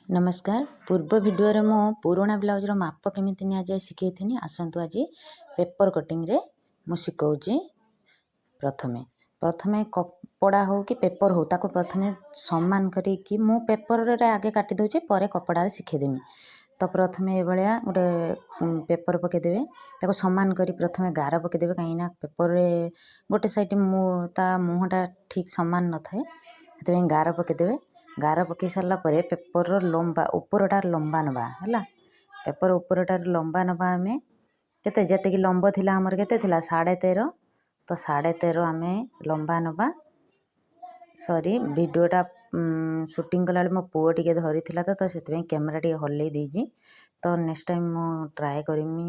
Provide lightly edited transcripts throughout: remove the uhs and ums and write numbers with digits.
नमस्कार। पूर्व वीडियो रे मो पुराणा ब्लाउज रो माप केमिति नि आज शिखेइथिनी। आसंतु आज पेपर कटिंग रे मु शिखौची। प्रथमे कपड़ा हो कि पेपर हो ताको प्रथमे समान करी कि मु पेपर रे आगे काटी दउची परे कपड़ा रे शिखे देमी। तो प्रथमे ए भलिया गोटे पेपर पके देबे ताको समान करी प्रथमे गार पके देबे काईना पेपर रे गोटे साइड ता मुहटा ठीक समान न थाए हेते गार पके देबे। गार पके सारला परे पेपर रो लंबा ऊपरटा लंबा नबा हैला। पेपर ऊपरटा लंबा नबा आमे केते जते कि लंब थिला हमर केते थिला 13.5 तो 13.5 आमे लंबा नबा। सॉरी वीडियोटा शूटिंग कला मो पुओ टिके धरी थिला तो सेते कैमरा टिके हल्लै देजी। तो नेक्स्ट टाइम मो ट्राई करमी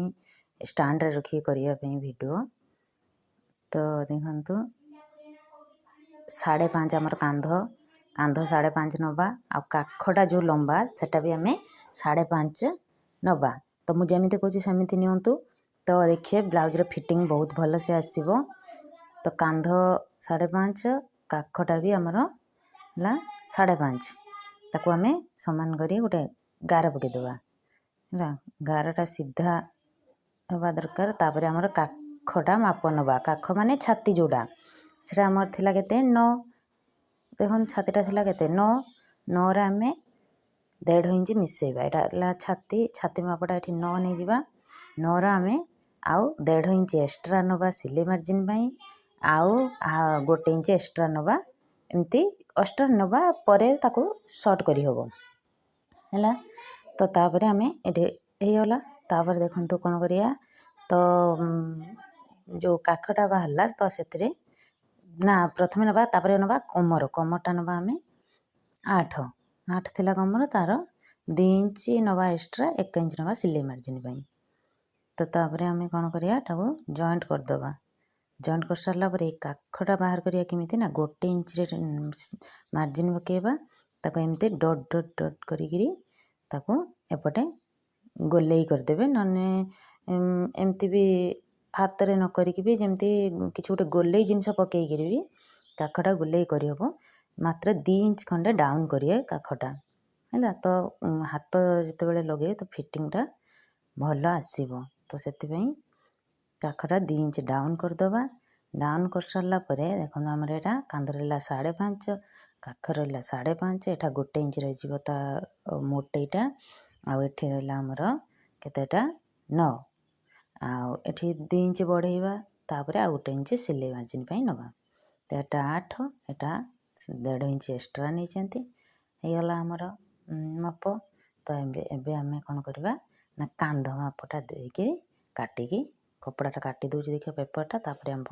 स्टैंड रे रखी करिया पे वीडियो। तो देखंतु 5.5 हमर कांध 5.5 नबा आ काखटा जो लंबा सेटा भी आमे 5.5 नबा। तो मु जेमिति कहूची सेमिति नियंतु। तो देखिए ब्लाउज रे फिटिंग बहुत भल से आसीबो। तो कांध 5.5 काखटा भी हमर ला 5.5 ताको आमे समान करी गोटे गार पके देबा हैला। गारटा सीधा हवा दरकार। तापरे हमर काखटा माप नबा। काख माने छाती जोडा सेटा हमर थिला केते 9 देखन छातीटा थिला केते 9 रे आमे 1.5 इंच मिसेबा। एटा छाती मापटा एठी 9 नै जिबा। 9 रा आमे आउ 1.5 इंच एक्स्ट्रा नबा सिलाई मार्जिन पई आउ 1 इंच एक्स्ट्रा नबा एमती एक्स्ट्रा नबा परे ताको शॉर्ट करी होबो हैला। तो तापरे आमे एठे हे होला। तापर देखंतु कोन करिया तो जो काखटा बाहरला तो सेतरे ना प्रथमे नबा तापरे नबा कमरटा नबा आमे 8 थिला कमर तार 2 इंच नबा एक्स्ट्रा 1 इंच नबा सिलाई मार्जिन पई। तो तापरे आमे कोन करिया ताको जॉइंट कर दबा। जॉइंट कर सारला परे काखटा बाहर करिया केमिति ना 1 इंच रे मार्जिन पकेबा। ताको एमते डॉट डॉट डॉट करी गिरी ताको एपटे गोलेई कर देबे। नने एमती भी हाथ रे न करी कि भी जेमती किछ गोटे गोलेई जिंस पकेई गिरी भी काखटा गोलेई करी हबो। मात्र 2 इंच खंडे डाउन करिए काखटा हैला। तो हाथ जते बेले लगे तो फिटिंगटा भलो आसीबो। तो सेति पई काखटा 2 इंच डाउन कर दबा। डाउन कर सारला परे देखन हमर एटा कांध रहला 5.5 काख रहला 5.5 एटा 1 इंच रह जिवो ता मोटेटा आ एठी रहला हमर केतेटा 9 आ एठी 2 इंच बढ़ेबा। तापरे आ 1 इंच सिलाई मार्जिन पई नबा। तो एटा 8 एटा 1.5 इंच एक्स्ट्रा नै चंती हे होला हमर माप। तो एबे आमे कोन करबा ना कांध मापटा देके काटिकी कपड़ाटा काटी दउची देखियो पेपरटा। तापरे हम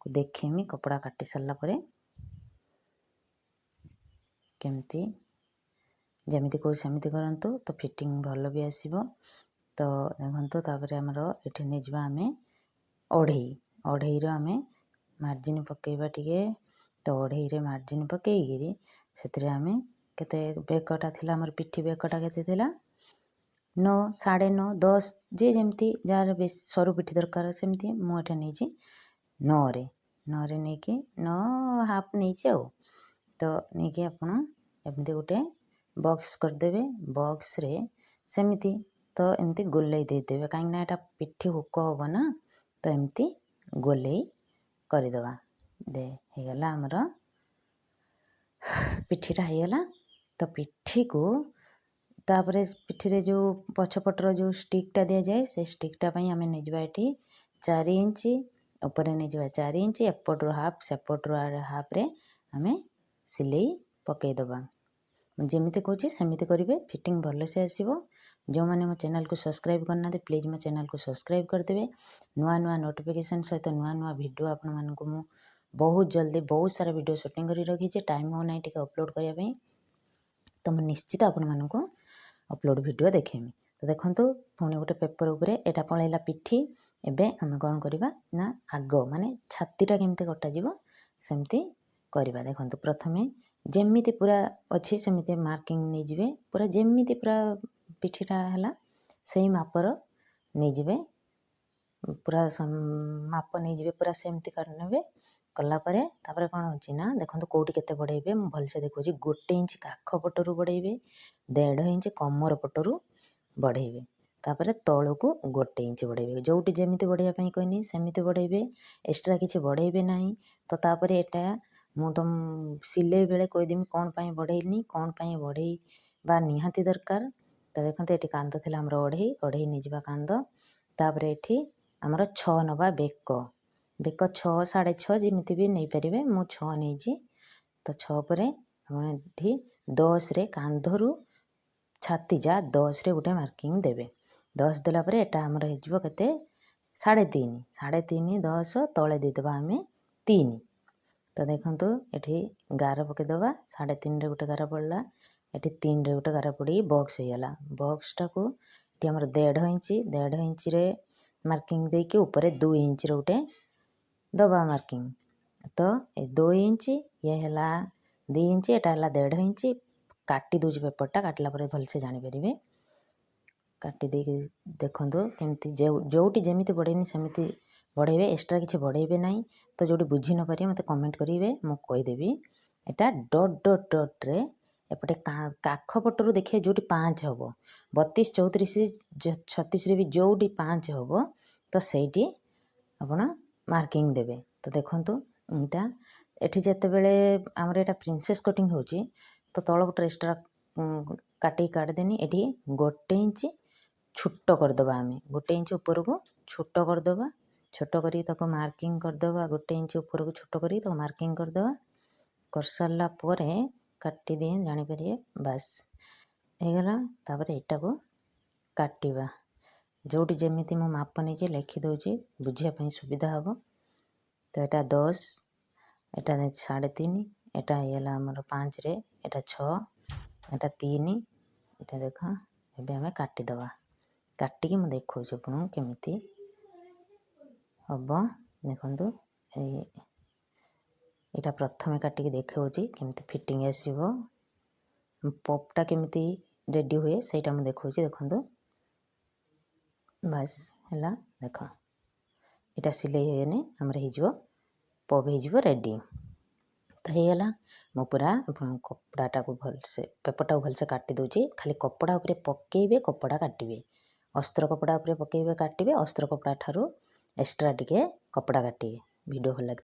देखेमी कपड़ा काटी सारला परे केमती जेमिति को सेमिति करंतु। तो फिटिंग भलो भी आसीबो। तो देखंतु तापरे हमर एठी नै जिबा आमे ओढ़ेई रो आमे मार्जिन पकेबा टिके। तो ओढ़ेई रे मार्जिन पकेई गिरी सेतरे आमे केते बेकटा थिला हमर पिठी बेकटा केते थिला 9 9.5 10 जे जेमती जार बेस सरू पिठी दरकार सेमती मु एठा नै छी 9 रे नै कि 9 हाफ नै छी। तो नै कि आपण एमती गोटे बॉक्स कर देबे। बॉक्स रे सेमिति तो एमती गोलेई दे देबे काई ना एटा पिठी हुक होबो ना। तो एमती गोलेई करि दबा दे हे गला हमर पिठीटा हे गला। तो पिठी को तापरे पिठी रे जो पछपटर जो स्टिकटा दिया जाए से स्टिकटा पई हमें नै जबा एठी 4 इंच ऊपर नै जबा 4 इंच एपटरो हाफ सेपटरो हाफ रे हमें सिलाई पकेई दबा। जेमिति कहूची सेमिति करिवे फिटिंग भलो से आसीबो। जो माने मो चैनल को सब्सक्राइब करना दे प्लीज मो चैनल को सब्सक्राइब कर देबे। नुआ नुआ नोटिफिकेशन सहित नुआ नुआ वीडियो आपण मानकु मु बहुत जल्दी बहुत सारा वीडियो शूटिंग करी रखी छे। टाइम हो नै टिके अपलोड करिया पई। तो मु निश्चित आपण मानकु अपलोड वीडियो देखेमी। तो देखंतु पुणी गोटे पेपर उपरे एटा पळैला पिठी। एबे हम कोन करिबा ना आगो माने छातीटा केमते कटा जिवो सेमती करिबा। देखंतु प्रथमे जेमिति पूरा अछि सेमिति मार्किंग नै जिवे। पूरा जेमिति पूरा पिठीटा हला सेही मापर नै जिवे। पूरा माप नै जिवे पूरा सेमती कर नेबे। କଲାପରେ ତାପରେ କ'ଣ ହେଉଛି ନା ଦେଖନ୍ତୁ କେଉଁଠି କେତେ ବଢ଼େଇବେ ମୁଁ ଭଲସେ ଦେଖାଉଛି। 1 ଇଞ୍ଚ କାଖ ପଟରୁ ବଢ଼େଇବେ, 1.5 ଇଞ୍ଚ କମର ପଟରୁ ବଢ଼େଇବେ, ତାପରେ ତଳକୁ 1 ଇଞ୍ଚ ବଢ଼େଇବେ। ଯେଉଁଠି ଯେମିତି ବଢ଼େଇବା ପାଇଁ କହିନି ସେମିତି ବଢ଼େଇବେ, ଏକ୍ସଟ୍ରା କିଛି ବଢ଼େଇବେ ନାହିଁ। ତ ତାପରେ ଏଇଟା ମୁଁ ତ ସିଲେଇ ବେଳେ କହିଦେମି କ'ଣ ପାଇଁ ବଢ଼େଇନି, କ'ଣ ପାଇଁ ବଢ଼େଇବା ନିହାତି ଦରକାର। ତ ଦେଖନ୍ତୁ ଏଠି କାନ୍ଦ ଥିଲା ଆମର ଅଢ଼େଇ ନେଇଯିବା କାନ୍ଦ। ତାପରେ ଏଠି ଆମର 6 ନେବା ବେକ 6 6.5 ଯେମିତି ବି ନେଇପାରିବେ, ମୁଁ 6 ନେଇଛି। ତ 6 ପରେ ଆପଣ ଏଠି 10ରେ କାନ୍ଧରୁ ଛାତି ଯା 10ରେ ଗୋଟେ ମାର୍କିଂ ଦେବେ। 10 ଦେଲା ପରେ ଏଟା ଆମର ହେଇଯିବ କେତେ 3.5 3.5 10 ତଳେ ଦେଇଦେବା ଆମେ 3। ତ ଦେଖନ୍ତୁ ଏଠି ଗାର ପକାଇଦେବା, 3.5ରେ ଗୋଟେ ଗାର ପଡ଼ିଲା, ଏଠି 3ରେ ଗୋଟେ ଗାର ପଡ଼ି ବକ୍ସ ହେଇଗଲା। ବକ୍ସଟାକୁ ଏଠି ଆମର 1.5 ଇଞ୍ଚରେ ମାର୍କିଂ ଦେଇକି ଉପରେ 2 ଇଞ୍ଚର ଗୋଟେ ଦବା ମାର୍କିଂ। ତ ଏ 2 ଇଞ୍ଚ ଇଏ ହେଲା 2 ଇଞ୍ଚ, ଏଟା ହେଲା 1.5 ଇଞ୍ଚ। କାଟି ଦେଉଛି ପେପରଟା, କାଟିଲା ପରେ ଭଲସେ ଜାଣିପାରିବେ। କାଟି ଦେଇକି ଦେଖନ୍ତୁ କେମିତି ଯେଉଁଠି ଯେମିତି ବଢ଼େଇନି ସେମିତି ବଢ଼େଇବେ, ଏକ୍ସଟ୍ରା କିଛି ବଢ଼େଇବେ ନାହିଁ। ତ ଯେଉଁଠି ବୁଝି ନ ପାରିବେ ମୋତେ କମେଣ୍ଟ କରିବେ, ମୁଁ କହିଦେବି। ଏଟା ଡଟ୍ରେ ଏପଟେ କାଖ ପଟରୁ ଦେଖିବେ ଯେଉଁଠି 5 ହେବ, 32 34 36ରେ ବି ଯେଉଁଠି 5 ହେବ ତ ସେଇଠି ଆପଣ ମାର୍କିଂ ଦେବେ। ତ ଦେଖନ୍ତୁ ଏଠି ଯେତେବେଳେ ଆମର ଏଇଟା ପ୍ରିନ୍ସେସ୍ କଟିଂ ହେଉଛି ତ ତଳପଟରେ ଏକ୍ସଟ୍ରା କାଟିଦେନି। ଏଠି 1 ଇଞ୍ଚ ଛୋଟ କରିଦେବା, ଆମେ 1 ଇଞ୍ଚ ଉପରକୁ ଛୋଟ କରିଦେବା। ଛୋଟ କରିକି ତାକୁ ମାର୍କିଂ କରିଦେବା, 1 ଇଞ୍ଚ ଉପରକୁ ଛୋଟ କରିକି ତାକୁ ମାର୍କିଂ କରିଦେବା। କରିସାରିଲା ପରେ କାଟିଦିଏ ଜାଣିପାରିବେ, ବାସ୍ ହେଇଗଲା। ତାପରେ ଏଇଟାକୁ କାଟିବା, ଯେଉଁଠି ଯେମିତି ମୁଁ ମାପ ନେଇଛି ଲେଖିଦେଉଛି ବୁଝିବା ପାଇଁ ସୁବିଧା ହେବ। ତ ଏଇଟା 10, ଏଇଟା 3.5, ଏଇଟା ହେଇଗଲା ଆମର 5ରେ, ଏଇଟା 6, ଏଇଟା 3, ଏଇଟା ଦେଖ। ଏବେ ଆମେ କାଟିଦେବା, କାଟିକି ମୁଁ ଦେଖାଉଛି ଆପଣଙ୍କୁ କେମିତି ହେବ। ଦେଖନ୍ତୁ ଏଇଟା ପ୍ରଥମେ କାଟିକି ଦେଖାଉଛି କେମିତି ଫିଟିଂ ଆସିବ, ପପ୍ଟା କେମିତି ରେଡ଼ି ହୁଏ ସେଇଟା ମୁଁ ଦେଖାଉଛି। ଦେଖନ୍ତୁ ବାସ୍ ହେଲା, ଦେଖ ଏଇଟା ସିଲେଇ ହେଇଗଲେ ଆମର ହେଇଯିବ, ପପ୍ ହେଇଯିବ ରେଡ଼ି। ତ ହେଇଗଲା। ମୁଁ ପୁରା କପଡ଼ାଟାକୁ ଭଲସେ ପେପରଟାକୁ ଭଲସେ କାଟି ଦେଉଛି। ଖାଲି କପଡ଼ା ଉପରେ ପକାଇବେ, କପଡ଼ା କାଟିବେ। ଅସ୍ତ୍ର କପଡ଼ା ଉପରେ ପକାଇବେ କାଟିବେ, ଅସ୍ତ୍ର କପଡ଼ା ଠାରୁ ଏକ୍ସଟ୍ରା ଟିକେ କପଡ଼ା କାଟିବେ। ଭିଡ଼ିଓ ଭଲ ଲାଗେ।